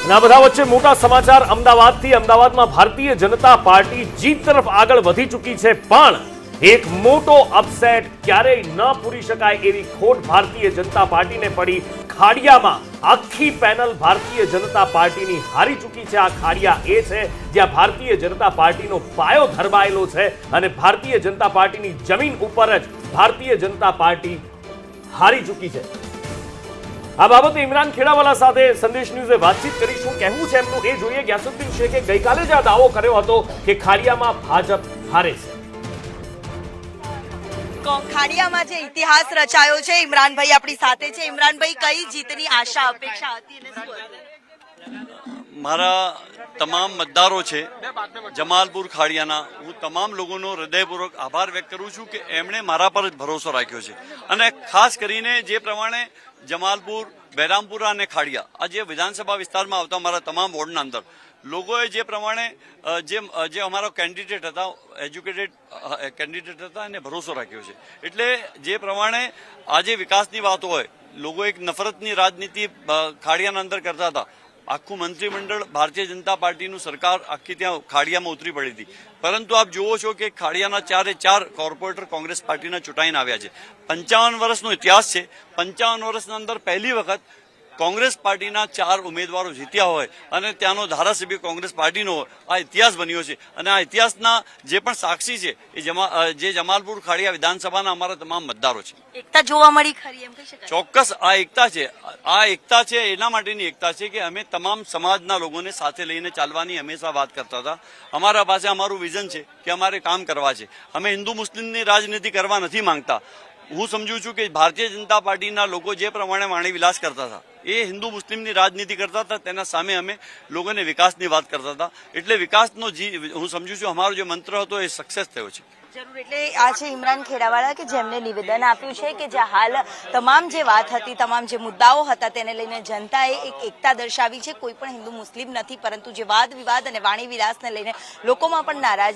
અને આ બધા વચ્ચે મોટા સમાચાર અમદાવાદથી। અમદાવાદમાં ભારતીય જનતા પાર્ટી જીત તરફ આગળ વધી ચૂકી છે, પણ એક મોટો અપસેટ, ક્યારેય ન પૂરી શકાય એવી ખોટ ભારતીય જનતા પાર્ટીને પડી। ખાડિયામાં આખી પેનલ ભારતીય જનતા પાર્ટીની હારી ચૂકી છે। આ ખાડિયા એ છે જ્યાં ભારતીય જનતા પાર્ટીનો પાયો ધરબાયેલો છે અને ભારતીય જનતા પાર્ટીની જમીન ઉપર જ ભારતીય જનતા પાર્ટી હારી ચૂકી છે। આ બાબતે ઇમરાન ખેડાવાલા સાથે સંદેશ ન્યૂઝે વાતચીત કરીશું। કહેવું છે એમનું એ જોઈએ। ગ્યાસુદ્દીન શેખે ગઈકાલે જ આ દાવો કર્યો હતો કે ખાડિયામાં ભાજપ હારે છે। ખાડિયામાં જે ઇતિહાસ રચાયો છે, ઇમરાનભાઈ આપણી સાથે છે। ઇમરાનભાઈ, કઈ જીતની આશા અપેક્ષા હતી અને શું હતી? મારા તમામ મતદારો છે જમાલપુર ખાડિયાના, હું તમામ લોકોનો હૃદયપૂર્વક આભાર વ્યક્ત કરું છું કે એમણે મારા પર જ ભરોસો રાખ્યો છે। અને ખાસ કરીને જે પ્રમાણે જમાલપુર, બહેરામપુરા અને ખાડિયા, આ જે વિધાનસભા વિસ્તારમાં આવતા મારા તમામ વોર્ડના અંદર લોકોએ જે પ્રમાણે જે અમારો કેન્ડિડેટ હતા, એજ્યુકેટેડ કેન્ડિડેટ હતા, એને ભરોસો રાખ્યો છે। એટલે જે પ્રમાણે આજે વિકાસની વાત હોય, લોકો એક નફરતની રાજનીતિ ખાડિયાના અંદર કરતા હતા। આખું મંત્રીમંડળ ભારતીય જનતા પાર્ટીનું સરકાર આખી ત્યાં ખાડિયામાં ઉતરી પડી હતી, પરંતુ આપ જુઓ છો કે ખાડિયાના 4 કોર્પોરેટર કોંગ્રેસ પાર્ટીના ચૂંટાઈને આવ્યા છે। 55 વર્ષનો ઇતિહાસ છે। 55 વર્ષના અંદર પહેલી વખત કોંગ્રેસ પાર્ટીના 4 ઉમેદવારો જીત્યા હોય અને ત્યાંનો ધારાસભ્ય કોંગ્રેસ પાર્ટીનો હોય, આ ઇતિહાસ બન્યો છે। અને આ ઇતિહાસના જે પણ સાક્ષી છે એ જે જમાલપુર ખાડિયા વિધાનસભાના અમારા તમામ મતદારો છે। એકતા જોવા મળી ખરી એમ કહી શકાય? ચોક્કસ આ એકતા છે। આ એકતા છે એના માટેની એકતા છે કે અમે તમામ સમાજના લોકોને સાથે લઈને ચાલવાની હંમેશા વાત કરતા હતા। અમારા પાસે અમારું વિઝન છે કે અમારે કામ કરવા છે। અમે હિન્દુ મુસ્લિમની રાજનીતિ કરવા નથી માંગતા। હું સમજુ છું કે ભારતીય જનતા પાર્ટીના લોકો જે પ્રમાણે વાણી વિલાસ કરતા હતા, એ હિન્દુ મુસ્લિમની રાજનીતિ કરતા હતા, તેના સામે અમે લોકોને વિકાસની વાત કરતા હતા। એટલે વિકાસનો હું સમજુ છું અમારો જે મંત્ર હતો એ સક્સેસ થયો છે। જરૂર। એટલે આ છે ઇમરાન ખેડાવાલા કે જેમને નિવેદન આપ્યું છે કે જે હાલ તમામ જે વાત હતી, તમામ જે મુદ્દાઓ હતા તેને લઈને જનતાએ એક એકતા દર્શાવી છે। કોઈ પણ હિન્દુ મુસ્લિમ નથી, પરંતુ જે વાદ વિવાદ અને વાણી વિલાસને લઈને લોકોમાં પણ નારાજગી